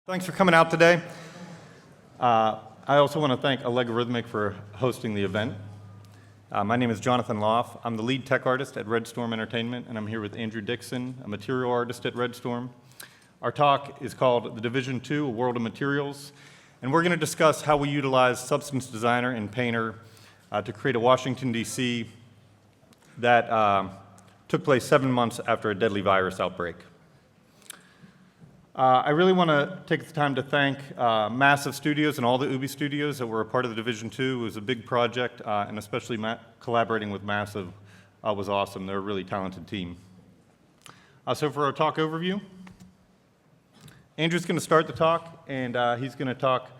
Thanks for coming out today. I also want to thank Allegorithmic for hosting the event. My name is Jon Lauf. I'm the lead tech artist at Red Storm Entertainment, and I'm here with Andrew Dixon, a material artist at Red Storm. Our talk is called The Division 2, A World of Materials, and we're going to discuss how we utilize Substance Designer and Painter to create a Washington, D.C. that took place 7 months after a deadly virus outbreak. I really want to take the time to thank Massive Studios and all the Ubi studios that were a part of the Division 2. It was a big project, and especially collaborating with Massive was awesome. They're a really talented team. So for our talk overview, Andrew's going to start the talk, and he's going to talk.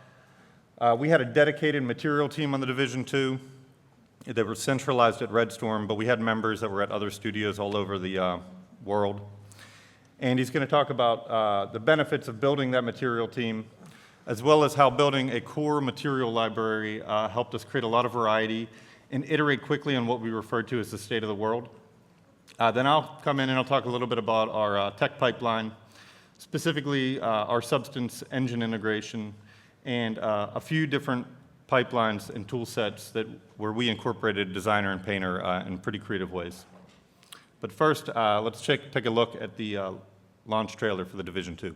We had a dedicated material team on the Division 2. They were centralized at Red Storm, but we had members that were at other studios all over the world. And he's going to talk about the benefits of building that material team, as well as how building a core material library helped us create a lot of variety and iterate quickly on what we refer to as the state of the world. Then I'll come in and I'll talk a little bit about our tech pipeline, specifically our Substance engine integration, and a few different pipelines and tool sets where we incorporated Designer and Painter in pretty creative ways. But first, let's take a look at the launch trailer for the Division 2.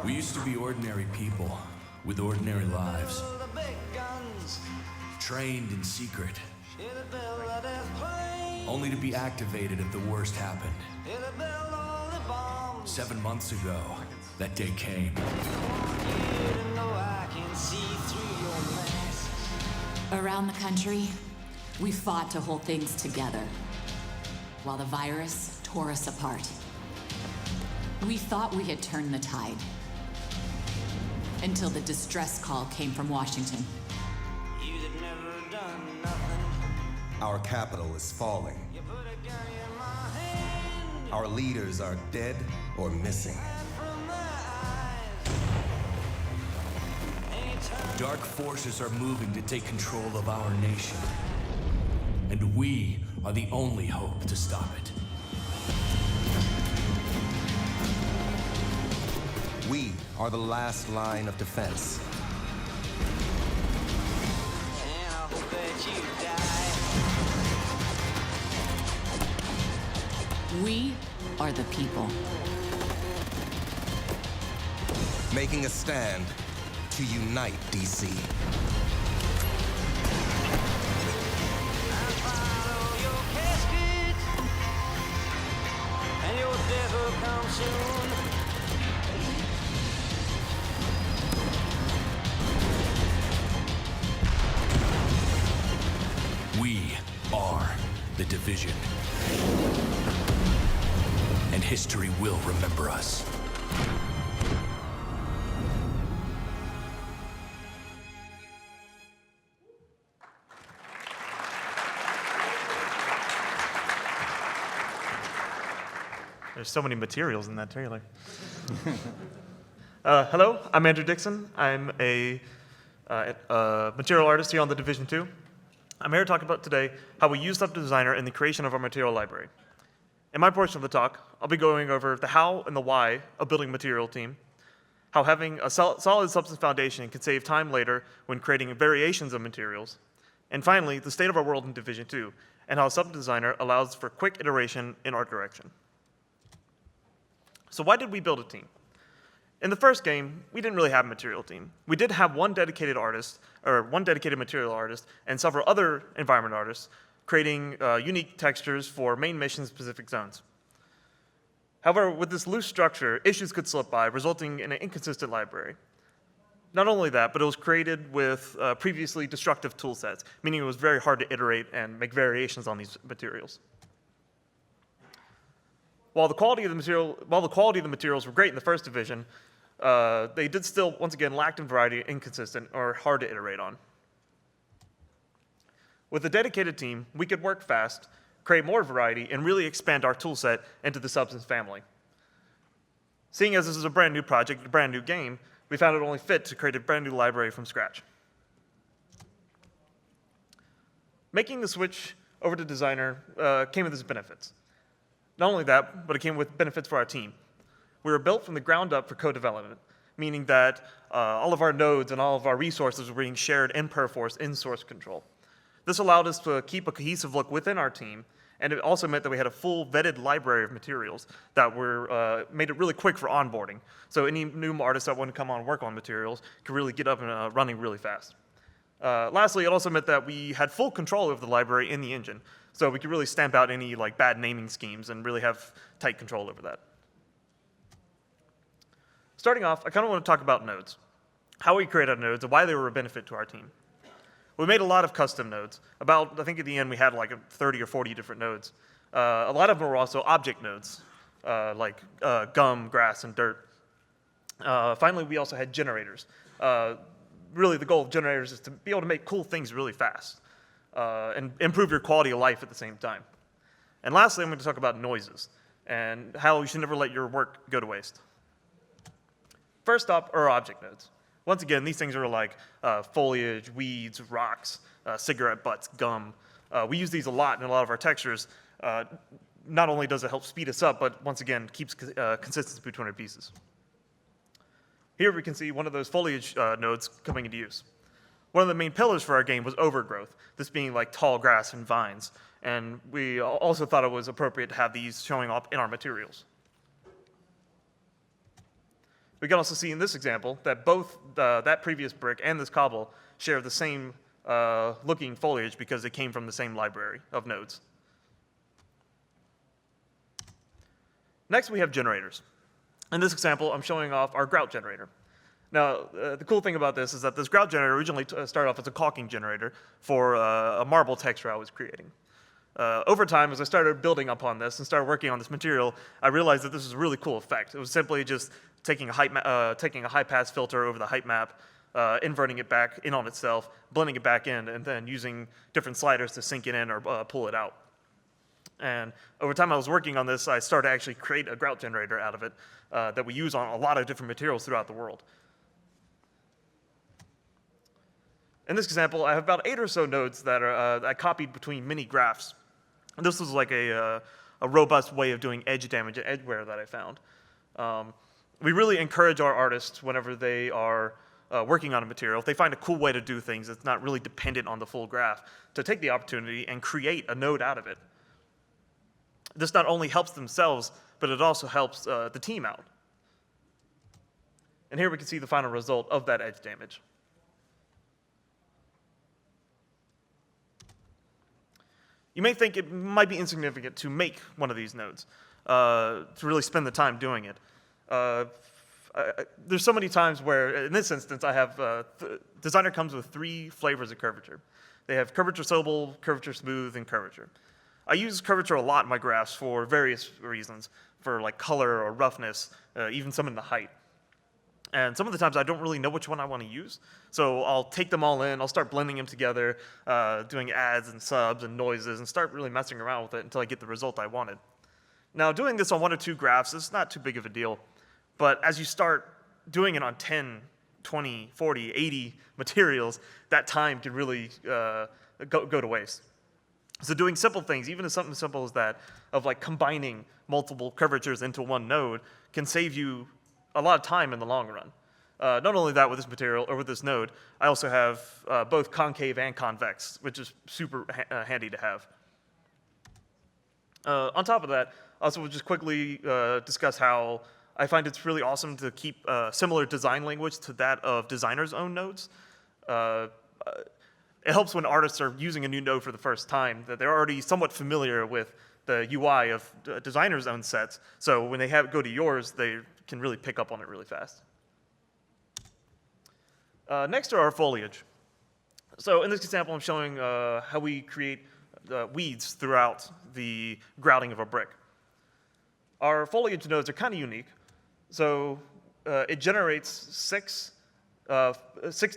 We used to be ordinary people with ordinary lives, trained in secret, only to be activated if the worst happened. 7 months ago, that day came. Around the country, we fought to hold things together, while the virus tore us apart. We thought we had turned the tide, until the distress call came from Washington. Our capital is falling. Our leaders are dead or missing. Dark forces are moving to take control of our nation. And we are the only hope to stop it. We are the last line of defense. We are the people. Making a stand to unite DC. We are the Division. And history will remember us. There's so many materials in that trailer. Hello, I'm Andrew Dixon. I'm a material artist here on the Division 2. I'm here to talk about today how we use Substance Designer in the creation of our material library. In my portion of the talk, I'll be going over the how and the why of building a material team, how having a solid substance foundation can save time later when creating variations of materials, and finally, the state of our world in Division 2, and how Substance Designer allows for quick iteration in art direction. So why did we build a team? In the first game, we didn't really have a material team. We did have one dedicated artist, or one dedicated material artist, and several other environment artists, creating unique textures for main mission-specific zones. However, with this loose structure, issues could slip by, resulting in an inconsistent library. Not only that, but it was created with previously destructive tool sets, meaning it was very hard to iterate and make variations on these materials. While the quality of the materials were great in the first division, they did still, once again, lacked in variety, inconsistent, or hard to iterate on. With a dedicated team, we could work fast, create more variety, and really expand our toolset into the Substance family. Seeing as this is a brand new project, a brand new game, we found it only fit to create a brand new library from scratch. Making the switch over to Designer came with its benefits. Not only that, but it came with benefits for our team. We were built from the ground up for code development, meaning that all of our nodes and all of our resources were being shared in Perforce in source control. This allowed us to keep a cohesive look within our team, and it also meant that we had a full vetted library of materials that made it really quick for onboarding. So any new artists that want to come on and work on materials could really get up and running really fast. Lastly, it also meant that we had full control of the library in the engine, so we could really stamp out any bad naming schemes and really have tight control over that. Starting off, I kind of want to talk about nodes, how we created nodes and why they were a benefit to our team. We made a lot of custom nodes. I think at the end we had 30 or 40 different nodes. A lot of them were also object nodes, like gum, grass, and dirt. Finally, we also had generators. Really, the goal of generators is to be able to make cool things really fast and improve your quality of life at the same time. And lastly, I'm going to talk about noises and how you should never let your work go to waste. First up are object nodes. Once again, these things are like foliage, weeds, rocks, cigarette butts, gum. We use these a lot in a lot of our textures. Not only does it help speed us up, but once again, keeps consistency between our pieces. Here we can see one of those foliage nodes coming into use. One of the main pillars for our game was overgrowth, this being like tall grass and vines. And we also thought it was appropriate to have these showing up in our materials. We can also see in this example that both that previous brick and this cobble share the same looking foliage because they came from the same library of nodes. Next, we have generators. In this example, I'm showing off our grout generator. Now, the cool thing about this is that this grout generator originally started off as a caulking generator for a marble texture I was creating. Over time, as I started building upon this and started working on this material, I realized that this was a really cool effect. It was simply just taking a high-pass filter over the height map, inverting it back in on itself, blending it back in, and then using different sliders to sink it in or pull it out. And over time I was working on this, I started to actually create a grout generator out of it that we use on a lot of different materials throughout the world. In this example, I have about 8 or so nodes that I copied between mini graphs. And this was like a robust way of doing edge damage and edge wear that I found. We really encourage our artists whenever they are working on a material, if they find a cool way to do things that's not really dependent on the full graph, to take the opportunity and create a node out of it. This not only helps themselves, but it also helps the team out. And here we can see the final result of that edge damage. You may think it might be insignificant to make one of these nodes, to really spend the time doing it. There's so many times where, in this instance, I have Designer comes with 3 flavors of curvature. They have curvature sobel, curvature smooth, and curvature. I use curvature a lot in my graphs for various reasons, for like color or roughness, even some in the height. And some of the times I don't really know which one I want to use, so I'll take them all in, I'll start blending them together, doing adds and subs and noises, and start really messing around with it until I get the result I wanted. Now, doing this on 1 or 2 graphs is not too big of a deal, but as you start doing it on 10, 20, 40, 80 materials, that time can really go to waste. So doing simple things, even as something simple as that, of like combining multiple curvatures into one node, can save you a lot of time in the long run. Not only that with this material, or with this node, I also have both concave and convex, which is super handy to have. On top of that, I also will just quickly discuss how I find it's really awesome to keep similar design language to that of designers' own nodes. It helps when artists are using a new node for the first time, that they're already somewhat familiar with the UI of designers' own sets, so when they go to yours, they can really pick up on it really fast. Next are our foliage. So in this example, I'm showing how we create weeds throughout the grouting of a brick. Our foliage nodes are kind of unique. So it generates 6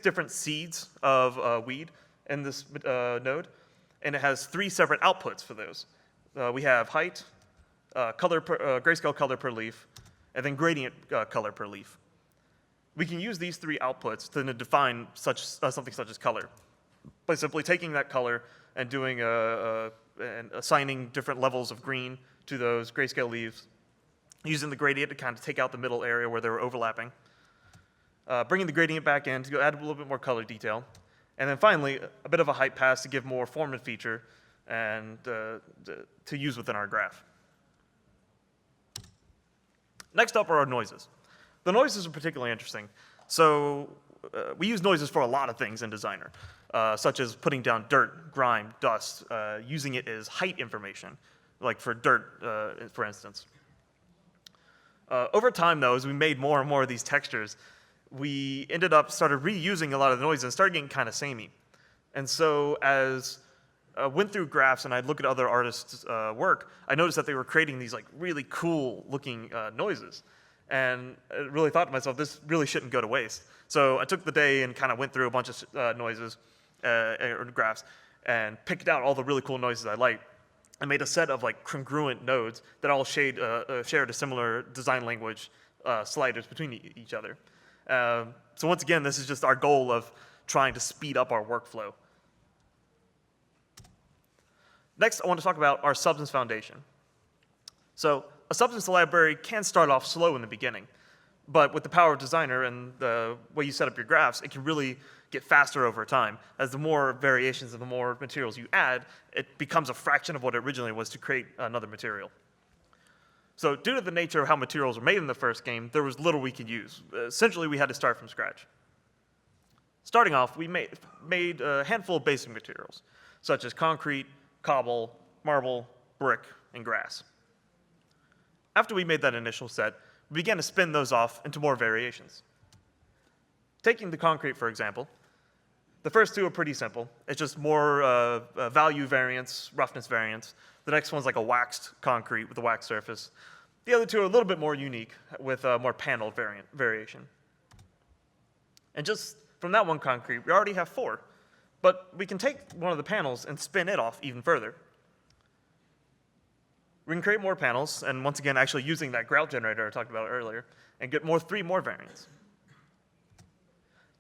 different seeds of weed in this node, and it has 3 separate outputs for those. We have height, grayscale color per leaf, and then gradient color per leaf. We can use these three outputs to define something such as color by simply taking that color and doing and assigning different levels of green to those grayscale leaves, using the gradient to kind of take out the middle area where they were overlapping, bringing the gradient back in to add a little bit more color detail, and then finally a bit of a height pass to give more form and feature and to use within our graph. Next up are our noises. The noises are particularly interesting. So we use noises for a lot of things in Designer, such as putting down dirt, grime, dust, using it as height information, like for dirt, for instance. Over time, though, as we made more and more of these textures, we started reusing a lot of the noises and started getting kind of samey. And so as I went through graphs and I'd look at other artists' work, I noticed that they were creating these like really cool looking noises. And I really thought to myself, this really shouldn't go to waste. So I took the day and kind of went through a bunch of noises or graphs and picked out all the really cool noises I liked and made a set of like congruent nodes that all shared a similar design language sliders between each other. So once again, this is just our goal of trying to speed up our workflow. Next, I want to talk about our substance foundation. So a substance library can start off slow in the beginning, but with the power of Designer and the way you set up your graphs, it can really get faster over time. As the more variations and the more materials you add, it becomes a fraction of what it originally was to create another material. So due to the nature of how materials were made in the first game, there was little we could use. Essentially, we had to start from scratch. Starting off, we made a handful of basic materials, such as concrete, cobble, marble, brick, and grass. After we made that initial set, we began to spin those off into more variations. Taking the concrete, for example, the first two are pretty simple. It's just more value variance, roughness variance. The next one's like a waxed concrete with a waxed surface. The other two are a little bit more unique with more paneled variation. And just from that one concrete, we already have 4. But we can take one of the panels and spin it off even further. We can create more panels, and once again, actually using that grout generator I talked about earlier, and get 3 more variants.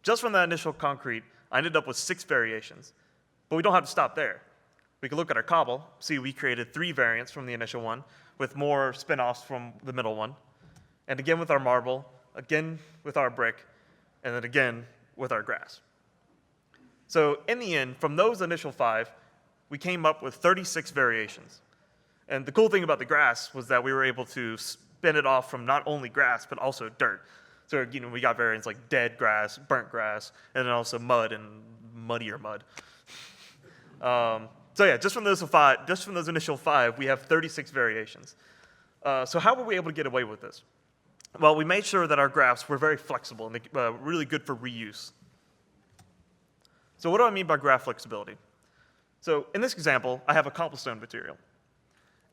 Just from that initial concrete, I ended up with 6 variations. But we don't have to stop there. We can look at our cobble, see we created 3 variants from the initial one, with more spin-offs from the middle one. And again with our marble, again with our brick, and then again with our grass. So in the end, from those initial 5, we came up with 36 variations. And the cool thing about the grass was that we were able to spin it off from not only grass, but also dirt. So we got variants like dead grass, burnt grass, and then also mud and muddier mud. So yeah, just from those initial 5, we have 36 variations. So how were we able to get away with this? Well, we made sure that our graphs were very flexible and really good for reuse. So what do I mean by graph flexibility? So in this example, I have a cobblestone material.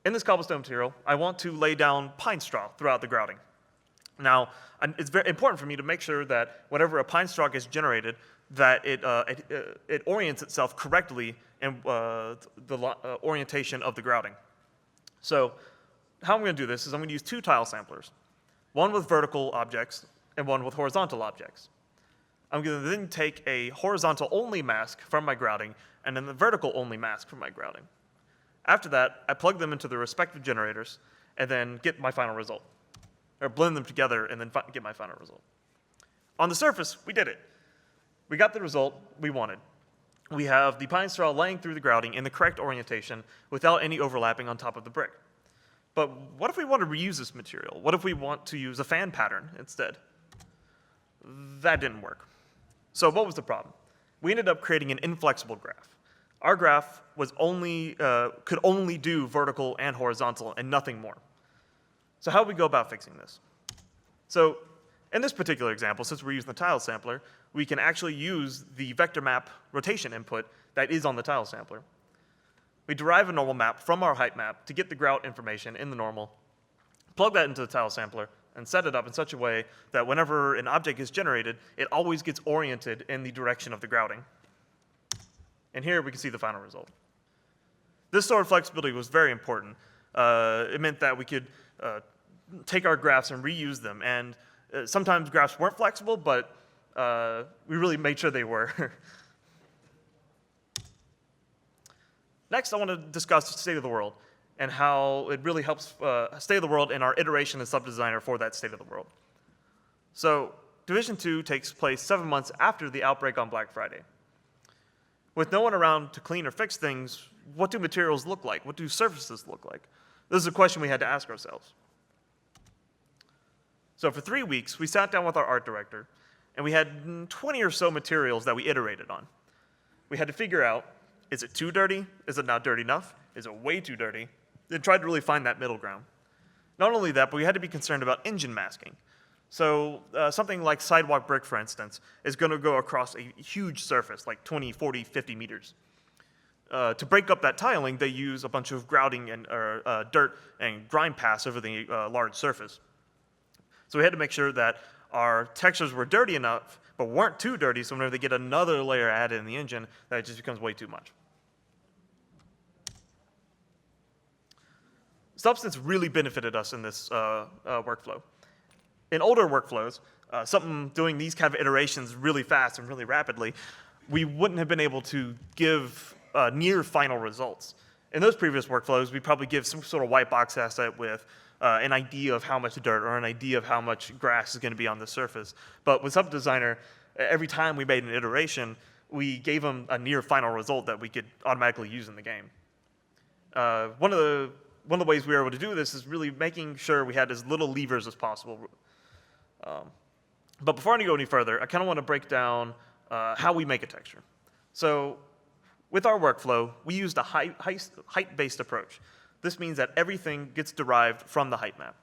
In this cobblestone material, I want to lay down pine straw throughout the grouting. Now, it's very important for me to make sure that whenever a pine straw gets generated, that it orients itself correctly in the orientation of the grouting. So how I'm going to do this is I'm going to use 2 tile samplers, one with vertical objects and one with horizontal objects. I'm going to then take a horizontal-only mask from my grouting and then the vertical-only mask from my grouting. After that, I plug them into the respective generators and then get my final result, or blend them together and then get my final result. On the surface, we did it. We got the result we wanted. We have the pine straw laying through the grouting in the correct orientation without any overlapping on top of the brick. But what if we want to reuse this material? What if we want to use a fan pattern instead? That didn't work. So what was the problem? We ended up creating an inflexible graph. Our graph was could only do vertical and horizontal and nothing more. So how do we go about fixing this? So in this particular example, since we're using the tile sampler, we can actually use the vector map rotation input that is on the tile sampler. We derive a normal map from our height map to get the grout information in the normal, plug that into the tile sampler, and set it up in such a way that whenever an object is generated, it always gets oriented in the direction of the grouting. And here we can see the final result. This sort of flexibility was very important. It meant that we could take our graphs and reuse them, and Sometimes graphs weren't flexible, but we really made sure they were. Next, I want to discuss State of the World and how it really helps State of the World in our iteration and sub-designer for that State of the World. So Division 2 takes place 7 months after the outbreak on Black Friday. With no one around to clean or fix things, what do materials look like? What do surfaces look like? This is a question we had to ask ourselves. So for 3 weeks, we sat down with our art director, and we had 20 or so materials that we iterated on. We had to figure out, is it too dirty? Is it not dirty enough? Is it way too dirty? And tried to really find that middle ground. Not only that, but we had to be concerned about engine masking. So something like sidewalk brick, for instance, is going to go across a huge surface, like 20, 40, 50 meters. To break up that tiling, they use a bunch of grouting and dirt and grime pass over the large surface. So we had to make sure that our textures were dirty enough, but weren't too dirty, so whenever they get another layer added in the engine, that it just becomes way too much. Substance really benefited us in this workflow. In older workflows, something doing these kind of iterations really fast and really rapidly, we wouldn't have been able to give near final results. In those previous workflows, we'd probably give some sort of white box asset with an idea of how much dirt or an idea of how much grass is going to be on the surface. But with Sub-Designer, every time we made an iteration, we gave them a near final result that we could automatically use in the game. One of the ways we were able to do this is really making sure we had as little levers as possible. But before I go any further, I kind of want to break down how we make a texture. So with our workflow, we used a height-based approach. This means that everything gets derived from the height map.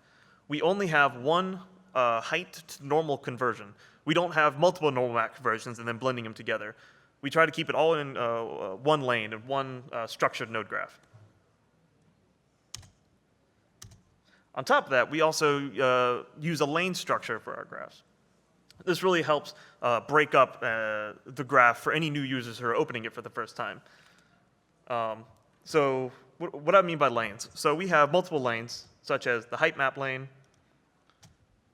We only have one height to normal conversion. We don't have multiple normal map conversions and then blending them together. We try to keep it all in one lane and one structured node graph. On top of that, we also use a lane structure for our graphs. This really helps break up the graph for any new users who are opening it for the first time. So what I mean by lanes, so we have multiple lanes, such as the height map lane,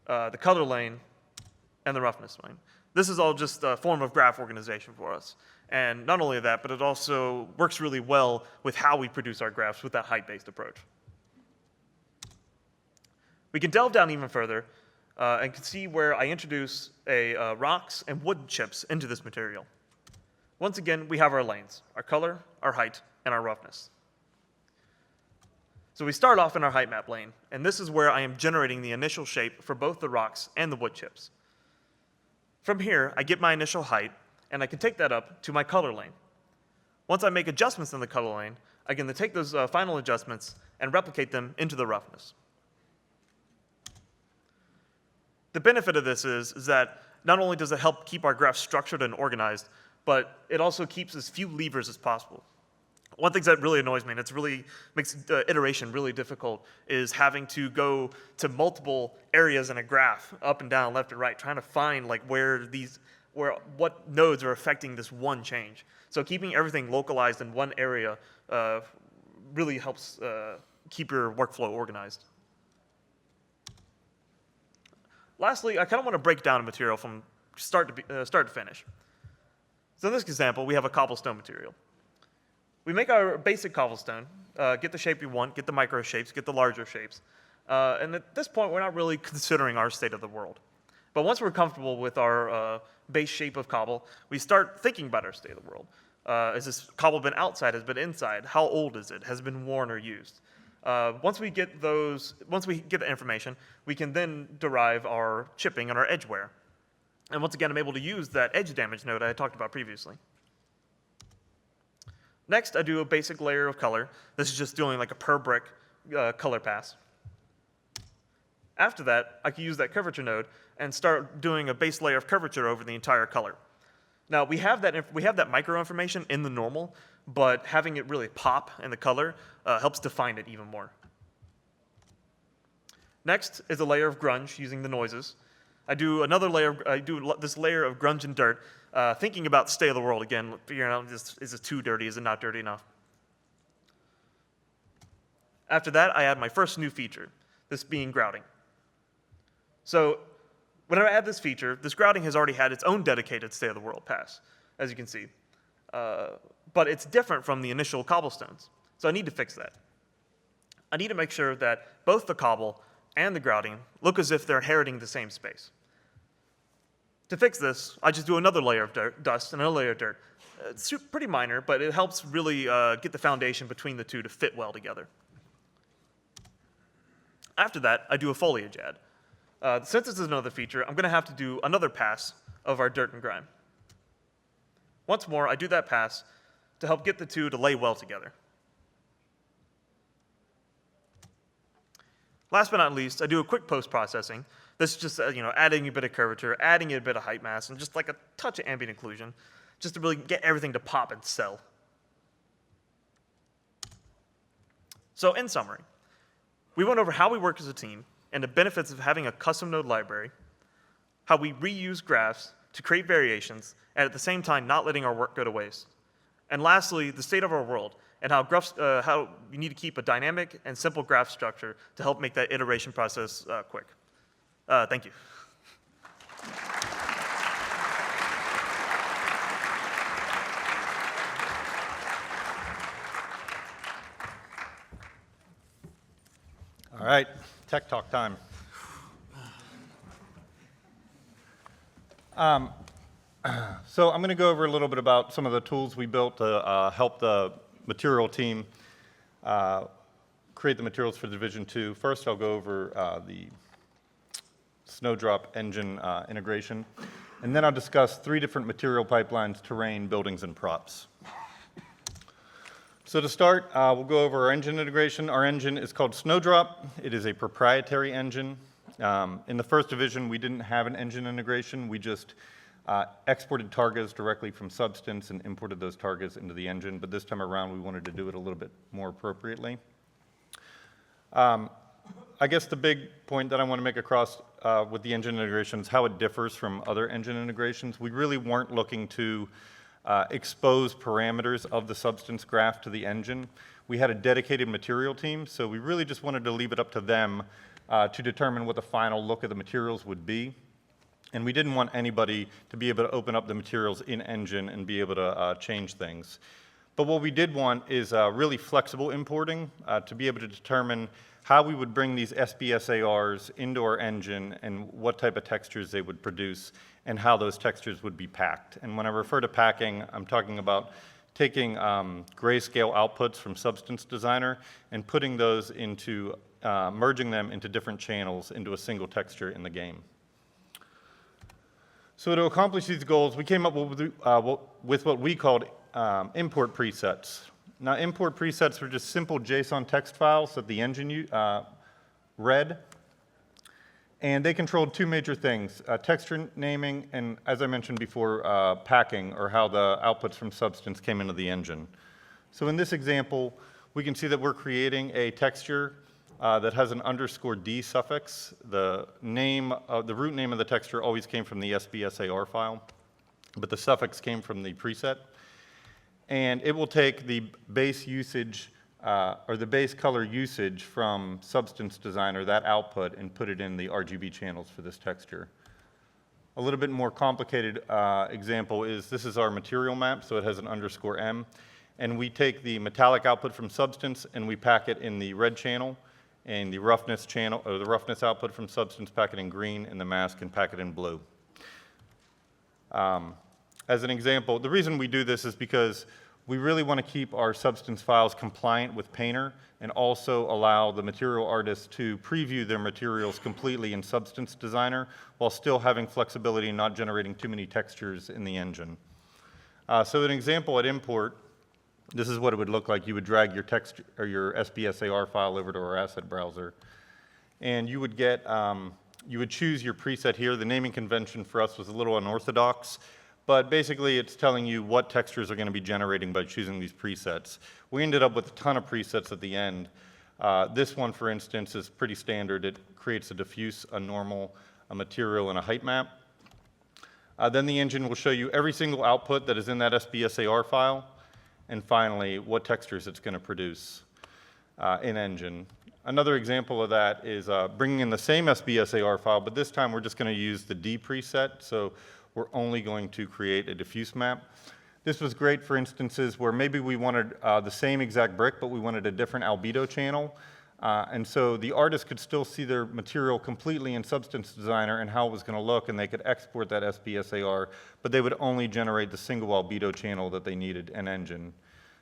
the color lane, and the roughness lane. This is all just a form of graph organization for us. And not only that, but it also works really well with how we produce our graphs with that height-based approach. We can delve down even further and can see where I introduce rocks and wood chips into this material. Once again, we have our lanes, our color, our height, and our roughness. So we start off in our height map lane, and this is where I am generating the initial shape for both the rocks and the wood chips. From here, I get my initial height, and I can take that up to my color lane. Once I make adjustments in the color lane, I can then take those final adjustments and replicate them into the roughness. The benefit of this is that not only does it help keep our graph structured and organized, but it also keeps as few levers as possible. One thing that really annoys me, and it really makes iteration really difficult, is having to go to multiple areas in a graph, up and down, left and right, trying to find like what nodes are affecting this one change. So keeping everything localized in one area really helps keep your workflow organized. Lastly, I kind of want to break down a material from start to finish. So in this example, we have a cobblestone material. We make our basic cobblestone, get the shape we want, get the micro shapes, get the larger shapes. And at this point, we're not really considering our state of the world. But once we're comfortable with our base shape of cobble, we start thinking about our state of the world. Has this cobble been outside? Has it been inside? How old is it? Has it been worn or used? Once we get the information, we can then derive our chipping and our edge wear. And once again, I'm able to use that edge damage node I had talked about previously. Next, I do a basic layer of color. This is just doing like a per brick color pass. After that, I can use that curvature node and start doing a base layer of curvature over the entire color. Now, we have that micro information in the normal, but having it really pop in the color helps define it even more. Next is a layer of grunge using the noises. I do this layer of grunge and dirt, thinking about state of the world again, figuring out is it too dirty, is it not dirty enough? After that, I add my first new feature, this being grouting. So When I add this feature, this grouting has already had its own dedicated state of the world pass, as you can see. But it's different from the initial cobblestones. So I need to fix that. I need to make sure that both the cobble and the grouting look as if they're inheriting the same space. To fix this, I just do another layer of dust and another layer of dirt. It's pretty minor, but it helps really get the foundation between the two to fit well together. After that, I do a foliage add. Since this is another feature, I'm going to have to do another pass of our dirt and grime. Once more, I do that pass to help get the two to lay well together. Last but not least, I do a quick post-processing. This is just adding a bit of curvature, adding a bit of height mass, and just like a touch of ambient occlusion, just to really get everything to pop and sell. So in summary, we went over how we work as a team and the benefits of having a custom node library, how we reuse graphs to create variations, and at the same time not letting our work go to waste. And lastly, the state of our world, and how you need to keep a dynamic and simple graph structure to help make that iteration process quick. Thank you. All right, tech talk time. So I'm going to go over a little bit about some of the tools we built to help the material team create the materials for Division 2. First, I'll go over the Snowdrop engine integration, and then I'll discuss 3 different material pipelines: terrain, buildings, and props. So to start, we'll go over our engine integration. Our engine is called Snowdrop. It is a proprietary engine. In the first division, we didn't have an engine integration. We just exported targets directly from Substance and imported those targets into the engine, but this time around we wanted to do it a little bit more appropriately. I guess the big point that I want to make across with the engine integration is how it differs from other engine integrations. We really weren't looking to expose parameters of the Substance graph to the engine. We had a dedicated material team, so we really just wanted to leave it up to them to determine what the final look of the materials would be. And we didn't want anybody to be able to open up the materials in engine and be able to change things. But what we did want is really flexible importing to be able to determine how we would bring these SBSARs into our engine and what type of textures they would produce and how those textures would be packed. And when I refer to packing, I'm talking about taking grayscale outputs from Substance Designer and putting those into, merging them into different channels into a single texture in the game. So to accomplish these goals, we came up with what we called import presets. Now, import presets were just simple JSON text files that the engine read, and they controlled 2 major things: texture naming and, as I mentioned before, packing, or how the outputs from Substance came into the engine. So in this example, we can see that we're creating a texture that has an _D suffix. The root name of the texture always came from the SBSAR file, but the suffix came from the preset. And it will take the base usage, or the base color usage from Substance Designer, that output, and put it in the RGB channels for this texture. A little bit more complicated example is this is our material map, so it has an _M. And we take the metallic output from Substance and we pack it in the red channel, and the roughness channel, or the roughness output from Substance, pack it in green, and the mask and pack it in blue. As an example, the reason we do this is because we really want to keep our Substance files compliant with Painter and also allow the material artists to preview their materials completely in Substance Designer while still having flexibility and not generating too many textures in the engine. So an example at import, this is what it would look like. You would drag your text or your SBSAR file over to our asset browser, and you would get, you would choose your preset here. The naming convention for us was a little unorthodox, but basically it's telling you what textures are going to be generating by choosing these presets. We ended up with a ton of presets at the end. This one, for instance, is pretty standard. It creates a diffuse, a normal, a material, and a height map. Then the engine will show you every single output that is in that SBSAR file, and finally, what textures it's going to produce. in Engine. Another example of that is bringing in the same SBSAR file, but this time we're just going to use the D preset, so we're only going to create a diffuse map. This was great for instances where maybe we wanted the same exact brick, but we wanted a different albedo channel. And so the artist could still see their material completely in Substance Designer and how it was going to look, and they could export that SBSAR, but they would only generate the single albedo channel that they needed in Engine.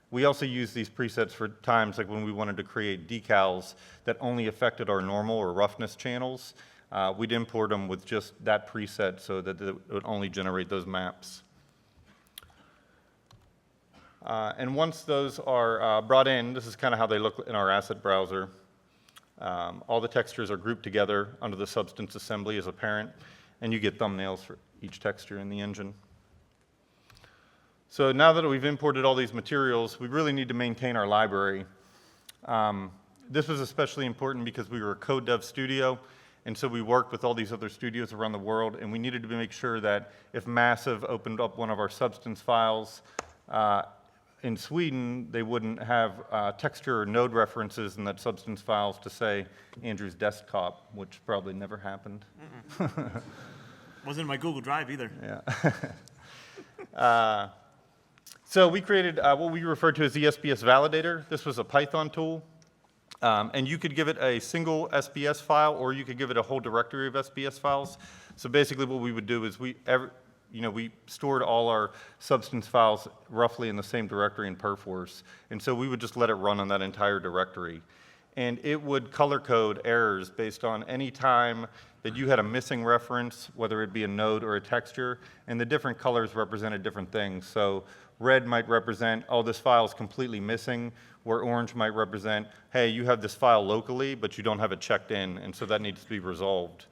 We also use these presets for times like when we wanted to create decals that only affected our normal or roughness channels. We'd import them with just that preset so that it would only generate those maps. And once those are brought in, this is kind of how they look in our asset browser. All the textures are grouped together under the substance assembly as a parent, and you get thumbnails for each texture in the engine. So now that we've imported all these materials, we really need to maintain our library. This was especially important because we were a code dev studio, and so we worked with all these other studios around the world, and we needed to make sure that if Massive opened up one of our substance files in Sweden, they wouldn't have texture or node references in that substance files to say Andrew's desktop, which probably never happened. Wasn't in my Google Drive either. Yeah. So we created what we refer to as the Esps Validator. This was a Python tool, and you could give it a single SBS file, or you could give it a whole directory of SBS files. So basically what we would do is we stored all our substance files roughly in the same directory in Perforce, and so we would just let it run on that entire directory. And it would color code errors based on any time that you had a missing reference, whether it be a node or a texture, and the different colors represented different things. So red might represent, oh, this file is completely missing, where orange might represent, hey, you have this file locally, but you don't have it checked in, and so that needs to be resolved.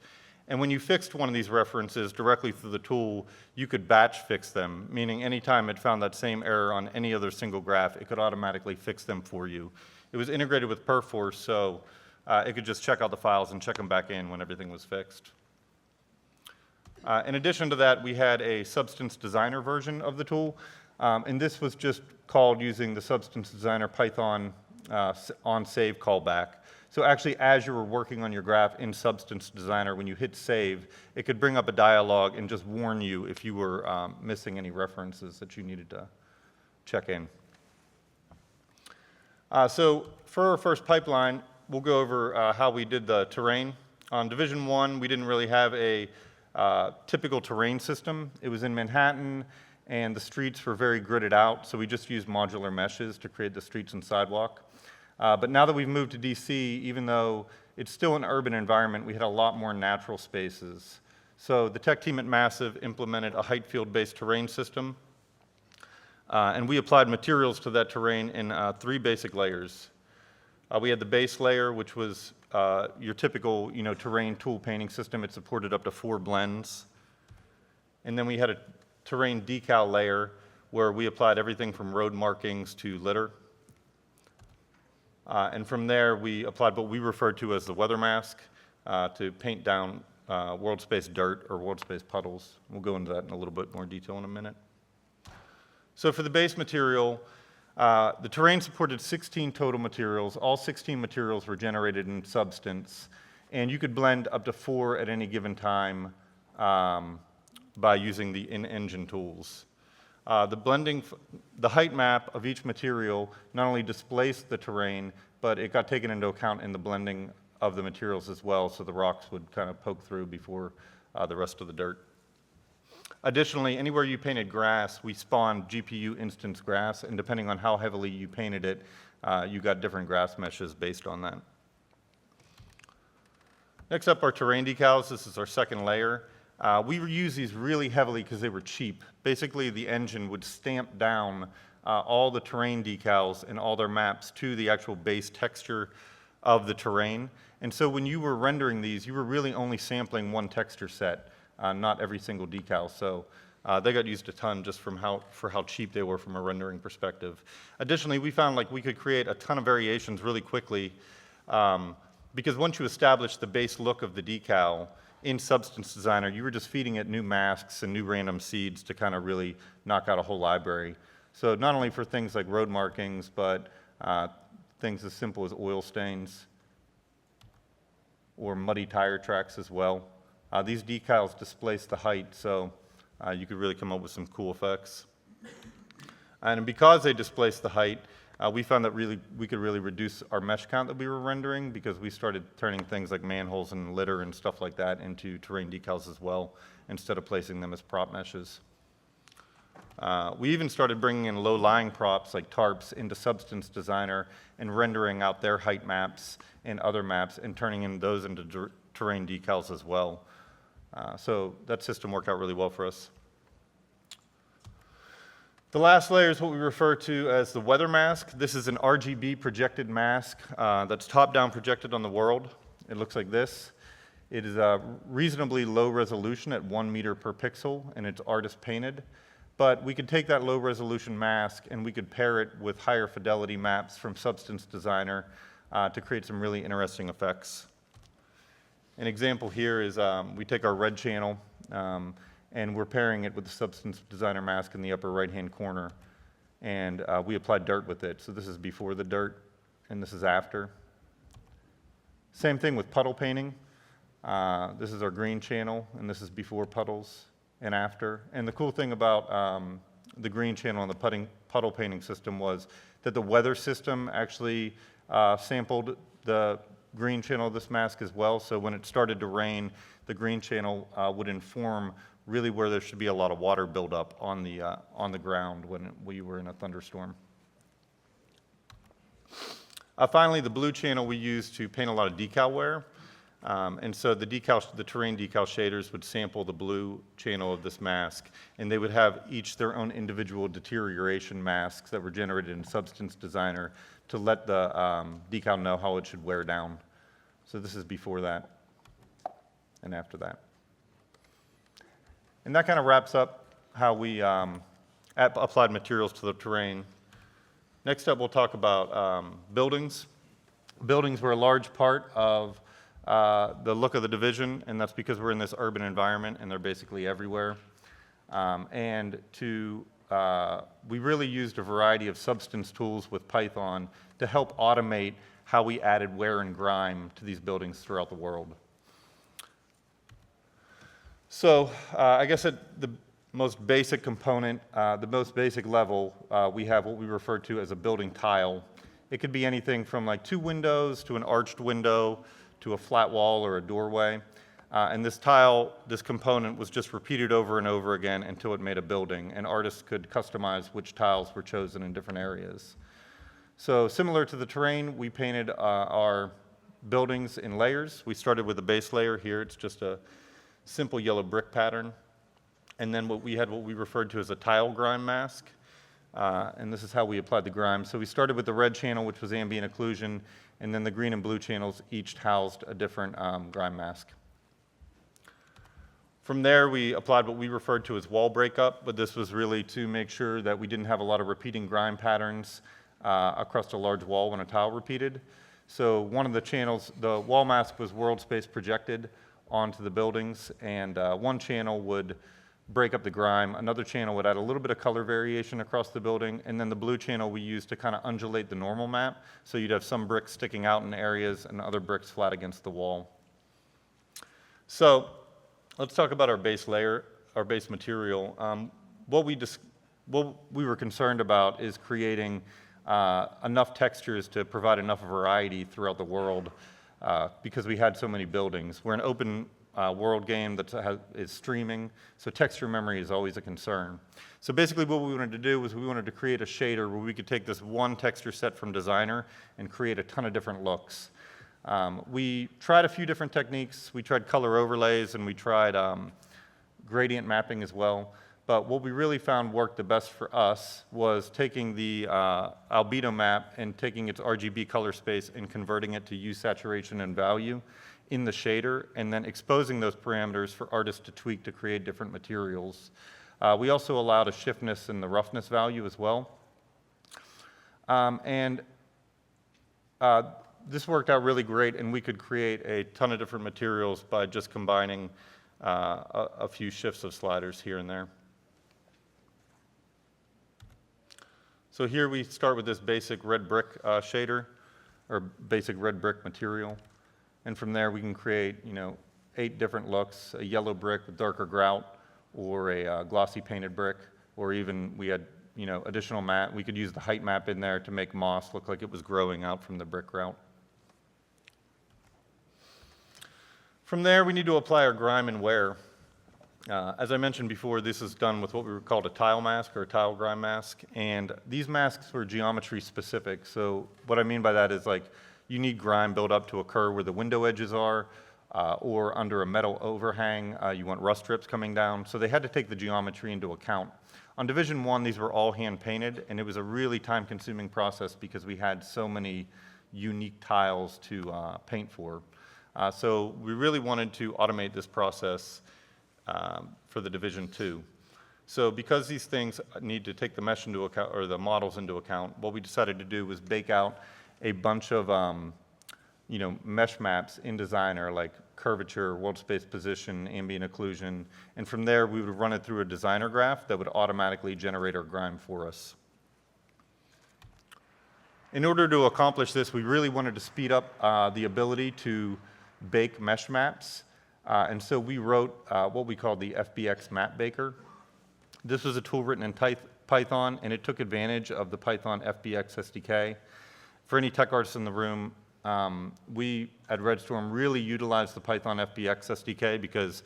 And when you fixed one of these references directly through the tool, you could batch fix them, meaning anytime it found that same error on any other single graph, it could automatically fix them for you. It was integrated with Perforce, so it could just check out the files and check them back in when everything was fixed. In addition to that, we had a Substance Designer version of the tool, and this was just called using the Substance Designer Python on-save callback. So actually, as you were working on your graph in Substance Designer, when you hit save, it could bring up a dialog and just warn you if you were missing any references that you needed to check in. So for our first pipeline, we'll go over how we did the terrain. On Division 1, we didn't really have a typical terrain system. It was in Manhattan, and the streets were very gridded out, so we just used modular meshes to create the streets and sidewalk. But now that we've moved to DC, even though it's still an urban environment, we had a lot more natural spaces. So the tech team at Massive implemented a height field-based terrain system, and we applied materials to that terrain in 3 basic layers. We had the base layer, which was your typical terrain tool painting system. It supported up to 4 blends. And then we had a terrain decal layer where we applied everything from road markings to litter. And from there, we applied what we referred to as the weather mask to paint down world space dirt or world space puddles. We'll go into that in a little bit more detail in a minute. So for the base material, the terrain supported 16 total materials. All 16 materials were generated in Substance, and you could blend up to 4 at any given time by using the in-engine tools. The height map of each material not only displaced the terrain, but it got taken into account in the blending of the materials as well, so the rocks would kind of poke through before the rest of the dirt. Additionally, anywhere you painted grass, we spawned GPU instance grass, and depending on how heavily you painted it, you got different grass meshes based on that. Next up are terrain decals. This is our second layer. We used these really heavily because they were cheap. Basically, the engine would stamp down all the terrain decals and all their maps to the actual base texture of the terrain. And so when you were rendering these, you were really only sampling one texture set, not every single decal. So they got used a ton just for how cheap they were from a rendering perspective. Additionally, we found like we could create a ton of variations really quickly because once you establish the base look of the decal, in Substance Designer, you were just feeding it new masks and new random seeds to kind of really knock out a whole library. So not only for things like road markings, but things as simple as oil stains or muddy tire tracks as well. These decals displace the height, so you could really come up with some cool effects. And because they displace the height, we found that we could really reduce our mesh count that we were rendering, because we started turning things like manholes and litter and stuff like that into terrain decals as well, instead of placing them as prop meshes. We even started bringing in low-lying props like tarps into Substance Designer and rendering out their height maps and other maps and turning in those into terrain decals as well. So that system worked out really well for us. The last layer is what we refer to as the weather mask. This is an RGB projected mask that's top-down projected on the world. It looks like this. It is reasonably low resolution at 1 meter per pixel, and it's artist painted. But we could take that low resolution mask and we could pair it with higher fidelity maps from Substance Designer to create some really interesting effects. An example here is we take our red channel and we're pairing it with the Substance Designer mask in the upper right-hand corner, and we apply dirt with it. So this is before the dirt, and this is after. Same thing with puddle painting. This is our green channel, and this is before puddles and after. And the cool thing about the green channel and the puddle painting system was that the weather system actually sampled the green channel of this mask as well. So when it started to rain, the green channel would inform really where there should be a lot of water buildup on the ground when we were in a thunderstorm. Finally, the blue channel we used to paint a lot of decal wear. And so the terrain decal shaders would sample the blue channel of this mask, and they would have each their own individual deterioration masks that were generated in Substance Designer to let the decal know how it should wear down. So this is before that and after that. And that kind of wraps up how we applied materials to the terrain. Next up, we'll talk about buildings. Buildings were a large part of the look of the division, and that's because we're in this urban environment and they're basically everywhere. We really used a variety of substance tools with Python to help automate how we added wear and grime to these buildings throughout the world. So I guess at the most basic component, the most basic level, we have what we refer to as a building tile. It could be anything from like 2 windows to an arched window to a flat wall or a doorway. And this tile, this component, was just repeated over and over again until it made a building, and artists could customize which tiles were chosen in different areas. So similar to the terrain, we painted our buildings in layers. We started with a base layer here. It's just a simple yellow brick pattern. And then what we referred to as a tile grime mask. And this is how we applied the grime. So we started with the red channel, which was ambient occlusion, and then the green and blue channels each housed a different grime mask. From there, we applied what we referred to as wall breakup, but this was really to make sure that we didn't have a lot of repeating grime patterns across a large wall when a tile repeated. So one of the channels, the wall mask was world space projected onto the buildings, and one channel would break up the grime. Another channel would add a little bit of color variation across the building, and then the blue channel we used to kind of undulate the normal map, so you'd have some bricks sticking out in areas and other bricks flat against the wall. So let's talk about our base layer, our base material. What we were concerned about is creating enough textures to provide enough variety throughout the world because we had so many buildings. We're an open world game that is streaming, so texture memory is always a concern. So basically what we wanted to do was we wanted to create a shader where we could take this one texture set from Designer and create a ton of different looks. We tried a few different techniques. We tried color overlays and we tried gradient mapping as well. But what we really found worked the best for us was taking the albedo map and taking its RGB color space and converting it to hue, saturation, and value in the shader, and then exposing those parameters for artists to tweak to create different materials. We also allowed a shiftness in the roughness value as well. This worked out really great, and we could create a ton of different materials by just combining a few shifts of sliders here and there. So here we start with this basic red brick shader. or basic red brick material. And from there, we can create, 8 different looks: a yellow brick with darker grout, or a glossy painted brick, or even we had, additional mat. We could use the height map in there to make moss look like it was growing out from the brick grout. From there, we need to apply our grime and wear. As I mentioned before, this is done with what we would call a tile mask or a tile grime mask, and these masks were geometry specific. So what I mean by that is, like, you need grime built up to occur where the window edges are, or under a metal overhang. You want rust strips coming down. So they had to take the geometry into account. On Division 1, these were all hand painted, and it was a really time-consuming process because we had so many unique tiles to paint for. So we really wanted to automate this process for the Division 2. So because these things need to take the mesh into account, or the models into account, what we decided to do was bake out a bunch of mesh maps in Designer, like curvature, world space position, ambient occlusion, and from there we would run it through a Designer graph that would automatically generate our grime for us. In order to accomplish this, we really wanted to speed up the ability to bake mesh maps, and so we wrote what we called the FBX Map Baker. This was a tool written in Python, and it took advantage of the Python FBX SDK. For any tech artists in the room, we at Redstorm really utilize the Python FBX SDK because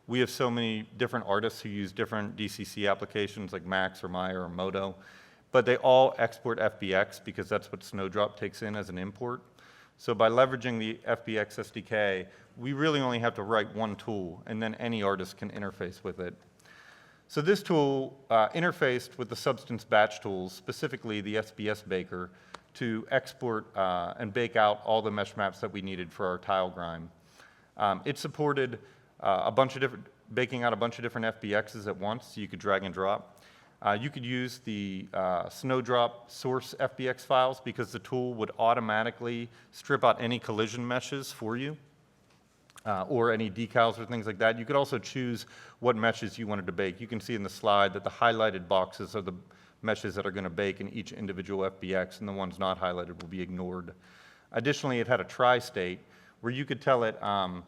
we have so many different artists who use different DCC applications like Max or Maya or Modo, but they all export FBX because that's what Snowdrop takes in as an import. So by leveraging the FBX SDK, we really only have to write one tool, and then any artist can interface with it. So this tool interfaced with the Substance batch tools, specifically the SBS Baker, to export and bake out all the mesh maps that we needed for our tile grime. It supported baking out a bunch of different FBXs at once, so you could drag and drop. You could use the Snowdrop source FBX files because the tool would automatically strip out any collision meshes for you, or any decals or things like that. You could also choose what meshes you wanted to bake. You can see in the slide that the highlighted boxes are the meshes that are going to bake in each individual FBX, and the ones not highlighted will be ignored. Additionally, it had a tri-state where you could tell it, I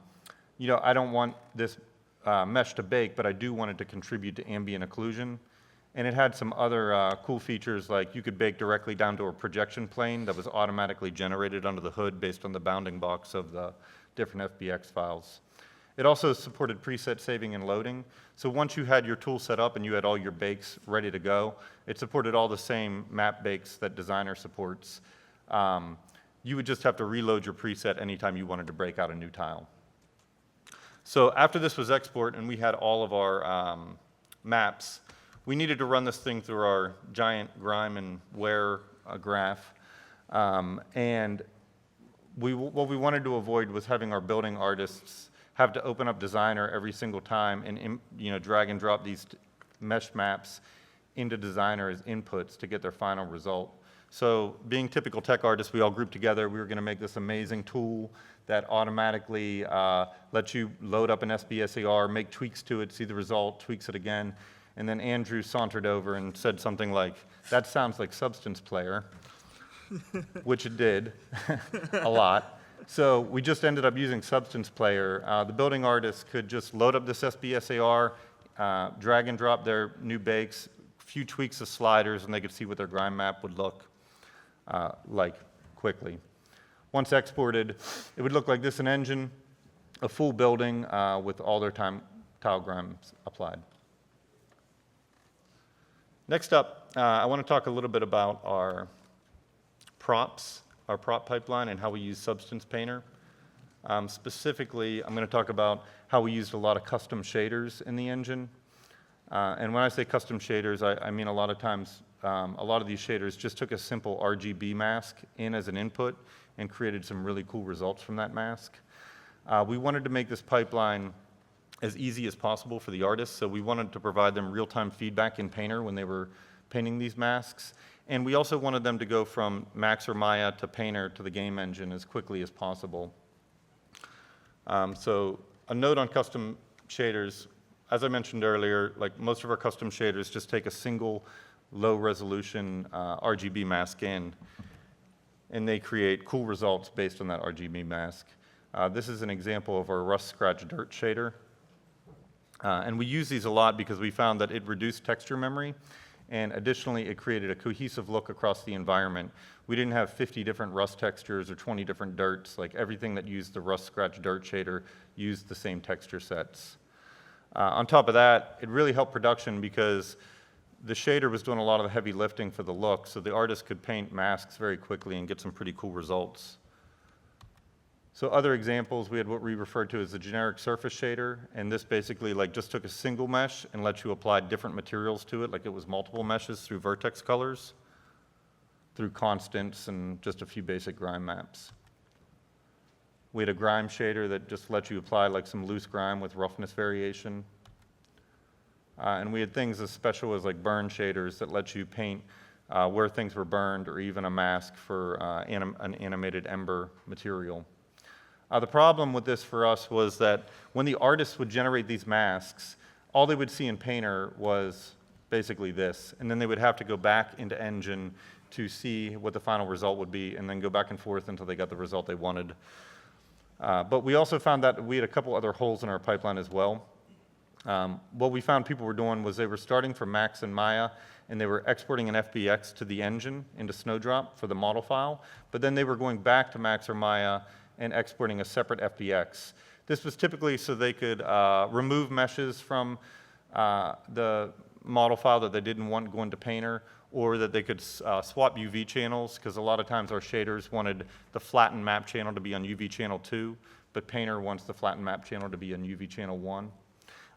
don't want this mesh to bake, but I do want it to contribute to ambient occlusion. And it had some other cool features, like you could bake directly down to a projection plane that was automatically generated under the hood based on the bounding box of the different FBX files. It also supported preset saving and loading. So once you had your tool set up and you had all your bakes ready to go, it supported all the same map bakes that Designer supports. You would just have to reload your preset anytime you wanted to break out a new tile. So after this was export and we had all of our maps, we needed to run this thing through our giant grime and wear graph. And what we wanted to avoid was having our building artists have to open up Designer every single time and drag and drop these mesh maps into Designer as inputs to get their final result. So being typical tech artists, we all grouped together. We were going to make this amazing tool that automatically lets you load up an SBSAR, make tweaks to it, see the result, tweaks it again. And then Andrew sauntered over and said something like, "That sounds like Substance Player," which it did a lot. So we just ended up using Substance Player. The building artists could just load up this SBSAR, drag and drop their new bakes, a few tweaks of sliders, and they could see what their grime map would look like quickly. Once exported, it would look like this in Engine, a full building with all their tile grimes applied. Next up, I want to talk a little bit about our props, our prop pipeline, and how we use Substance Painter. Specifically, I'm going to talk about how we used a lot of custom shaders in the engine. And when I say custom shaders, I mean a lot of times, a lot of these shaders just took a simple RGB mask in as an input and created some really cool results from that mask. We wanted to make this pipeline as easy as possible for the artists, so we wanted to provide them real-time feedback in Painter when they were painting these masks. And we also wanted them to go from Max or Maya to Painter to the game engine as quickly as possible. So a note on custom shaders, as I mentioned earlier, like most of our custom shaders just take a single low-resolution RGB mask in. and they create cool results based on that RGB mask. This is an example of our rust scratch dirt shader. And we use these a lot because we found that it reduced texture memory, and additionally, it created a cohesive look across the environment. We didn't have 50 different rust textures or 20 different dirts. Like everything that used the rust scratch dirt shader used the same texture sets. On top of that, it really helped production because the shader was doing a lot of the heavy lifting for the look, so the artist could paint masks very quickly and get some pretty cool results. So other examples, we had what we referred to as the generic surface shader, and this basically like just took a single mesh and let you apply different materials to it, like it was multiple meshes through vertex colors, through constants, and just a few basic grime maps. We had a grime shader that just let you apply like some loose grime with roughness variation. And we had things as special as like burn shaders that let you paint where things were burned, or even a mask for an animated ember material. The problem with this for us was that when the artists would generate these masks, all they would see in Painter was basically this, and then they would have to go back into Engine to see what the final result would be, and then go back and forth until they got the result they wanted. But we also found that we had a couple other holes in our pipeline as well. What we found people were doing was they were starting from Max and Maya, and they were exporting an FBX to the engine into Snowdrop for the model file, but then they were going back to Max or Maya and exporting a separate FBX. This was typically so they could remove meshes from the model file that they didn't want going to Painter, or that they could swap UV channels, because a lot of times our shaders wanted the flattened map channel to be on UV channel 2, but Painter wants the flattened map channel to be on UV channel 1.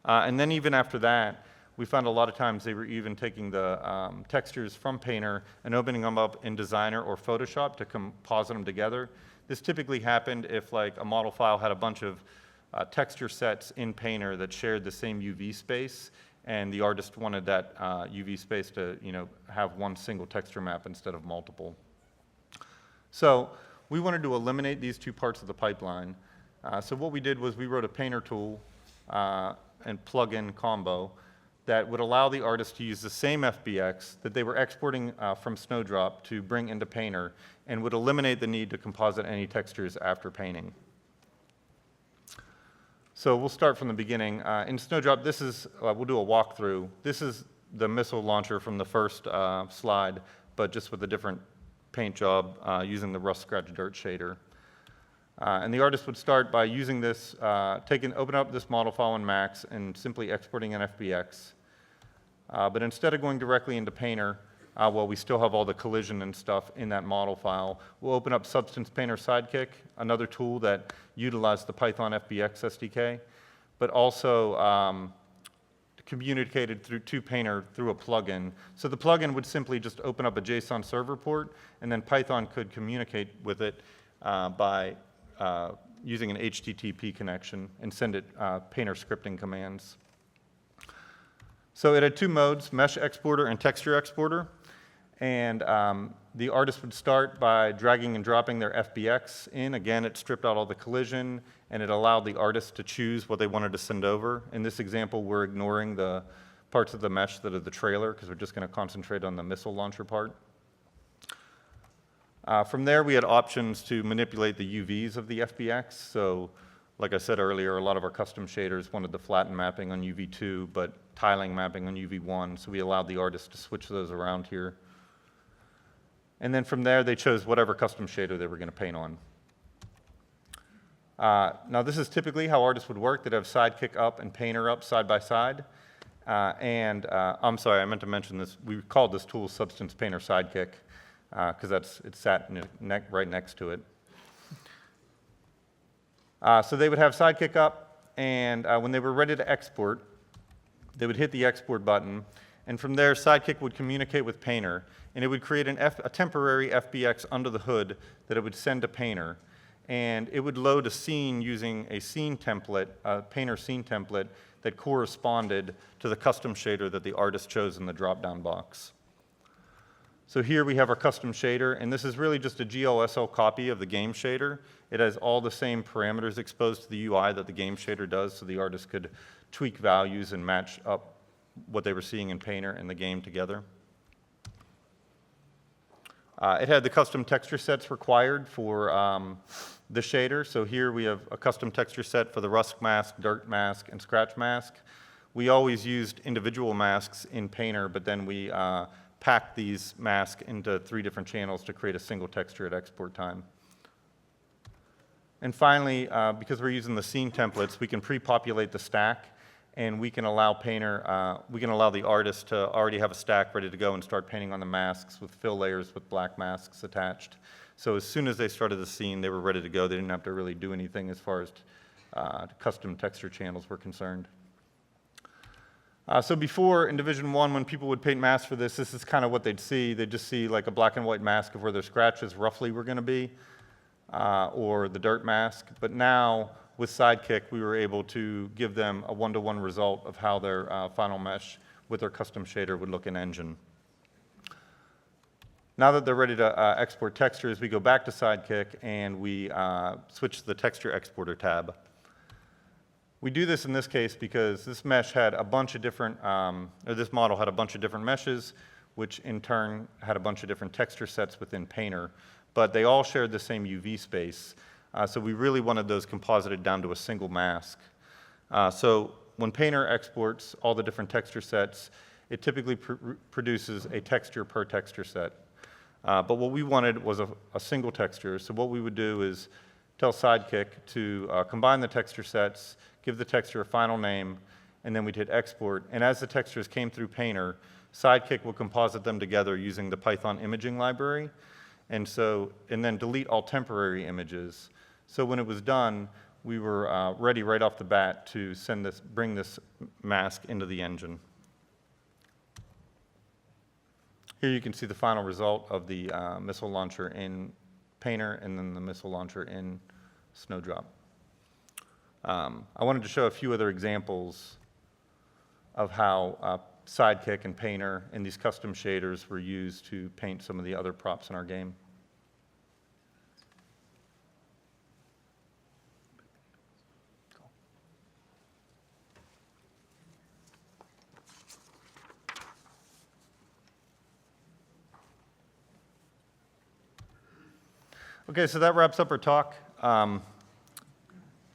And then even after that, we found a lot of times they were even taking the textures from Painter and opening them up in Designer or Photoshop to composite them together. This typically happened if like a model file had a bunch of texture sets in Painter that shared the same UV space, and the artist wanted that UV space to, have one single texture map instead of multiple. So we wanted to eliminate these two parts of the pipeline. So what we did was we wrote a Painter tool and plug-in combo that would allow the artist to use the same FBX that they were exporting from Snowdrop to bring into Painter, and would eliminate the need to composite any textures after painting. So we'll start from the beginning. In Snowdrop, this is, we'll do a walkthrough. This is the missile launcher from the first slide, but just with a different paint job using the rust scratch dirt shader. And the artist would start by using this, open up this model file in Max and simply exporting an FBX. But instead of going directly into Painter, while we still have all the collision and stuff in that model file, we'll open up Substance Painter Sidekick, another tool that utilized the Python FBX SDK, but also communicated to Painter through a plugin. So the plugin would simply just open up a JSON server port, and then Python could communicate with it by using an HTTP connection and send it Painter scripting commands. So it had two modes, mesh exporter and texture exporter. And the artist would start by dragging and dropping their FBX in. Again, it stripped out all the collision, and it allowed the artist to choose what they wanted to send over. In this example, we're ignoring the parts of the mesh that are the trailer, because we're just going to concentrate on the missile launcher part. From there, we had options to manipulate the UVs of the FBX. So like I said earlier, a lot of our custom shaders wanted the flatten mapping on UV2, but tiling mapping on UV1. So we allowed the artist to switch those around here. And then from there, they chose whatever custom shader they were going to paint on. Now, this is typically how artists would work. They'd have Sidekick up and Painter up side by side. I'm sorry, I meant to mention this. We called this tool Substance Painter Sidekick because it sat right next to it. So they would have Sidekick up, and when they were ready to export, they would hit the export button, and from there, Sidekick would communicate with Painter, and it would create a temporary FBX under the hood that it would send to Painter, and it would load a scene using a scene template, a Painter scene template that corresponded to the custom shader that the artist chose in the drop-down box. So here we have our custom shader, and this is really just a GLSL copy of the game shader. It has all the same parameters exposed to the UI that the game shader does, so the artist could tweak values and match up what they were seeing in Painter and the game together. It had the custom texture sets required for the shader. So here we have a custom texture set for the rust mask, dirt mask, and scratch mask. We always used individual masks in Painter, but then we packed these masks into 3 different channels to create a single texture at export time. And finally, because we're using the scene templates, we can pre-populate the stack, and we can allow the artist to already have a stack ready to go and start painting on the masks with fill layers with black masks attached. So as soon as they started the scene, they were ready to go. They didn't have to really do anything as far as custom texture channels were concerned. So before, in Division 1, when people would paint masks for this is kind of what they'd see. They'd just see like a black and white mask of where their scratches roughly were going to be, or the dirt mask. But now, with Sidekick, we were able to give them a one-to-one result of how their final mesh with their custom shader would look in Engine. Now that they're ready to export textures, we go back to Sidekick and we switch to the Texture Exporter tab. We do this in this case because this mesh had a bunch of different, this model had a bunch of different meshes, which in turn had a bunch of different texture sets within Painter, but they all shared the same UV space. So we really wanted those composited down to a single mask. So when Painter exports all the different texture sets, it typically produces a texture per texture set. But what we wanted was a single texture. So what we would do is tell Sidekick to combine the texture sets, give the texture a final name, and then we'd hit export. And as the textures came through Painter, Sidekick will composite them together using the Python imaging library, and then delete all temporary images. So when it was done, we were ready right off the bat to bring this mask into the engine. Here you can see the final result of the missile launcher in Painter and then the missile launcher in Snowdrop. I wanted to show a few other examples of how Sidekick and Painter and these custom shaders were used to paint some of the other props in our game. Okay, so that wraps up our talk.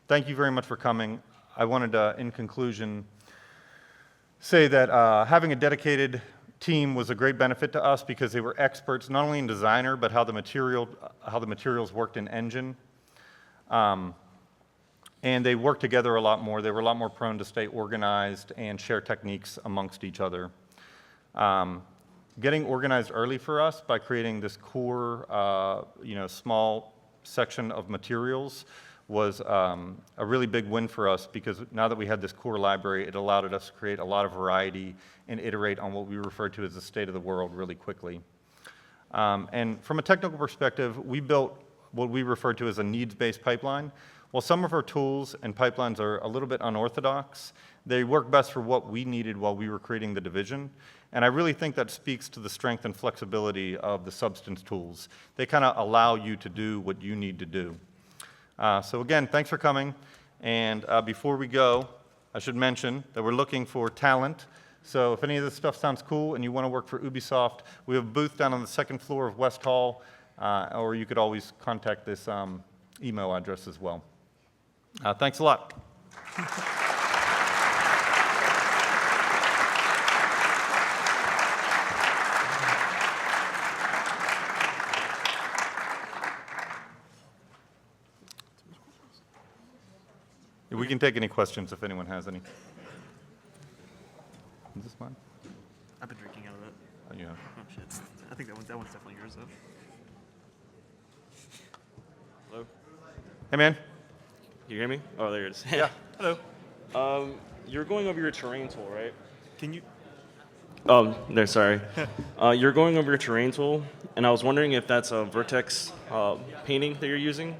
Thank you very much for coming. I wanted to, in conclusion, say that having a dedicated team was a great benefit to us because they were experts not only in Designer, but how the materials worked in Engine. And they worked together a lot more. They were a lot more prone to stay organized and share techniques amongst each other. Getting organized early for us by creating this core, small section of materials was a really big win for us because now that we had this core library, it allowed us to create a lot of variety and iterate on what we refer to as the state of the world really quickly. And from a technical perspective, we built what we refer to as a needs-based pipeline. While some of our tools and pipelines are a little bit unorthodox, they work best for what we needed while we were creating the division. And I really think that speaks to the strength and flexibility of the Substance tools. They kind of allow you to do what you need to do. So again, thanks for coming. And before we go, I should mention that we're looking for talent. So if any of this stuff sounds cool and you want to work for Ubisoft, we have a booth down on the 2nd floor of West Hall, or you could always contact this email address as well. Thanks a lot. We can take any questions if anyone has any. Is this mine? I've been drinking out of it. Oh, yeah. Oh, shit. I think that one's definitely yours, though. Hello? Hey, man. You hear me? Oh, there it is. Yeah. Hello. You're going over your terrain tool, right? Can you? Oh, there, sorry. You're going over your terrain tool, and I was wondering if that's a vertex painting that you're using?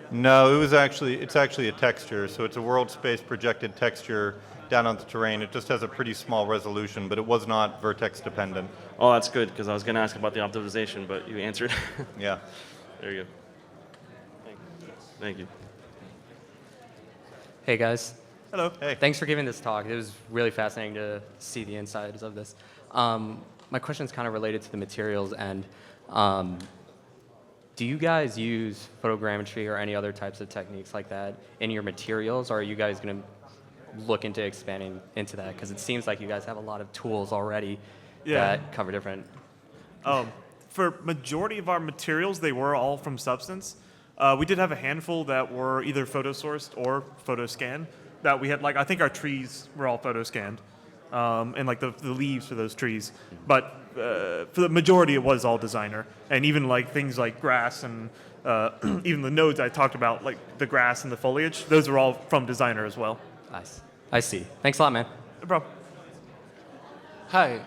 No, it's actually a texture. So it's a world space projected texture down on the terrain. It just has a pretty small resolution, but it was not vertex dependent. Oh, that's good, because I was going to ask about the optimization, but you answered. Yeah. There you go. Thank you. Hey guys, Hello. Hey. thanks for giving this talk. It was really fascinating to see the insides of this. My question is kind of related to the materials, and Do you guys use photogrammetry or any other types of techniques like that in your materials, or are you guys going to look into expanding into that? Because it seems like you guys have a lot of tools already that cover different. For majority of our materials, they were all from Substance. We did have a handful that were either photo sourced or photo scanned. That we had, like, I think our trees were all photo scanned, and like the leaves for those trees. But for the majority, it was all designer, and even like things like grass and even the nodes I talked about, like the grass and the foliage, those are all from designer as well. Nice. I see. Thanks a lot, man. No problem. Hi.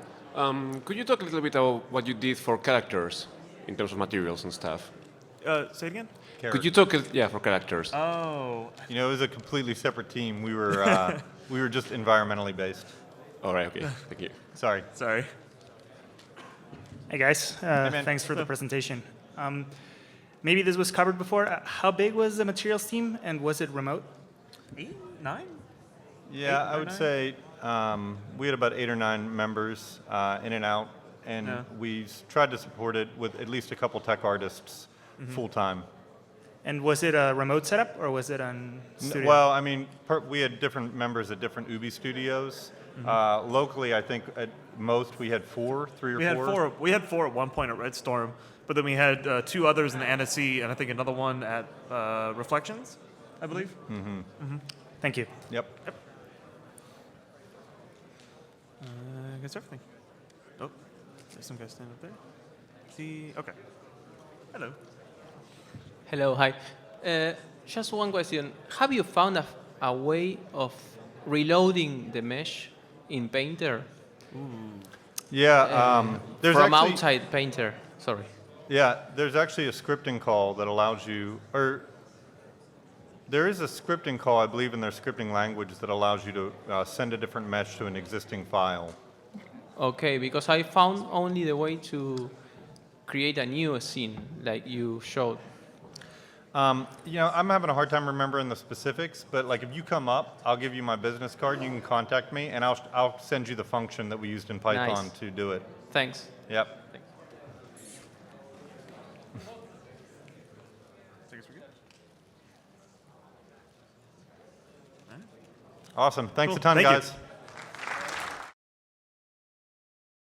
Could you talk a little bit about what you did for characters in terms of materials and stuff? Say it again. Could you talk, for characters? Oh, You know, it was a completely separate team. We were just environmentally based. All right, okay, thank you. Sorry. sorry. Hey guys, man. thanks for the presentation. Maybe this was covered before. How big was the materials team, and was it remote? 8, 9? Yeah, I or would 9? say we had about 8 or 9 members in and out, and we tried to support it with at least a couple tech artists full time. And was it a remote setup, or was it on studio? Well, I mean, we had different members at different Ubi studios. Locally, I think at most we had 4, 3 or 4. We had 4. We had 4 at one point at Red Storm, but then we had 2 others in Annecy, and I think another one at Reflections, I believe. Thank you. Yep. That's everything. Oh, there's some guys standing up there. See, okay. Hello. Hello, hi. Just one question. Have you found a way of reloading the mesh in Painter? Yeah, there's From actually, outside Painter, sorry. Yeah, there's actually a scripting call that allows you, or there is a scripting call, I believe, in their scripting language that allows you to send a different mesh to an existing file. Okay, because I found only the way to create a new scene, like you showed. You know, I'm having a hard time remembering the specifics, but like if you come up, I'll give you my business card, and you can contact me, and I'll send you the function that we used in Python Nice. to do it. Thanks. Yep. Awesome. Thanks Cool. a ton, Thank you. guys.